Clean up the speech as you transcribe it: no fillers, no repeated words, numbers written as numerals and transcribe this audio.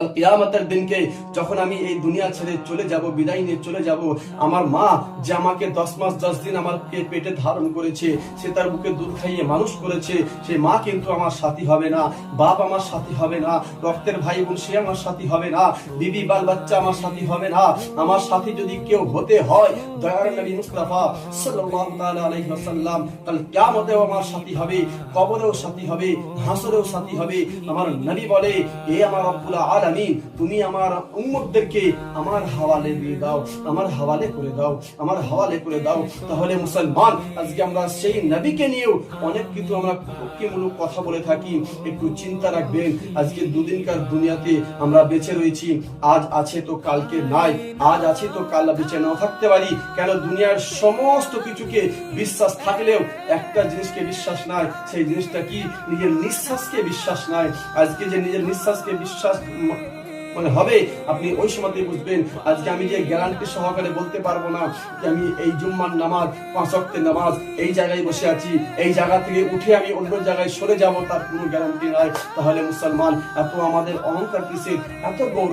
কিয়ামতের দিনকে যখন আমি এই দুনিয়া ছেড়ে চলে যাব, বিদায় নিয়ে চলে যাব, আমার মা যে আমাকে 10 মাস 10 দিন আমাকে পেটে ধারণ করেছে, সে তার বুকে দুধ খাইয়ে মানুষ করেছে, সেই মা কিন্তু আমার সাথী হবে না, বাপ আমার সাথী হবে না, রক্তের ভাই বোন সে আমার সাথী হবে না, বিবি বাল বাচ্চা আমার সাথী হবে না। আমার সাথী যদি কেউ হতে হয়, দয়ার নবী মুস্তাফা সাল্লাল্লাহু তাআলা আলাইহি ওয়াসাল্লাম কাল কিয়ামতেও আমার সাথী হবে, কবরেও সাথী হবে, হাসরেও সাথী হবে। আমার নবী বলে, এ আমার রব্বুল আলামিন, তুমি আমার উম্মতদেরকে আমার হাওয়ালে দিয়ে দাও, আমার হাওয়ালে করে দাও, আমার হাওয়ালে করে দাও। তাহলে মুসলমান, আজকে আমরা সেই নবীকে নিয়েও অনেক কিছু আমরা কটুক্তিমূলক কথা বলে থাকি। একটু চিন্তা রাখবেন, আজকে দুদিনকার দুনিয়াতে আমরা বেঁচে রয়েছি, আজ আছে তো কালকে নাই, আজ আছে তো কাল বেঁচে নাও থাকতে পারি। কেন দুনিয়ার সমস্ত কিছুকে বিশ্বাস থাকলেও একটা জিনিসকে বিশ্বাস নাই, সেই জিনিসটা কি? নিজের নিঃশ্বাসকে বিশ্বাস নাই। আজকে যে নিজের নিঃশ্বাসকে বিশ্বাস হবে, আপনি ওই সময়তে বুঝবেন। আজকে আমি যে গ্যারান্টি সহকারে বলতে পারবো না যে আমি এই জুম্মার নামাজ, 5 ওয়াক্তের নামাজ এই জায়গায় বসে আছি, এই জায়গা থেকে উঠে আমি অন্য জায়গায় সরে যাব, তার কোনো গ্যারান্টি নাই। তাহলে মুসলমান, এত আমাদের অহংকার কিসের, এত গৌরব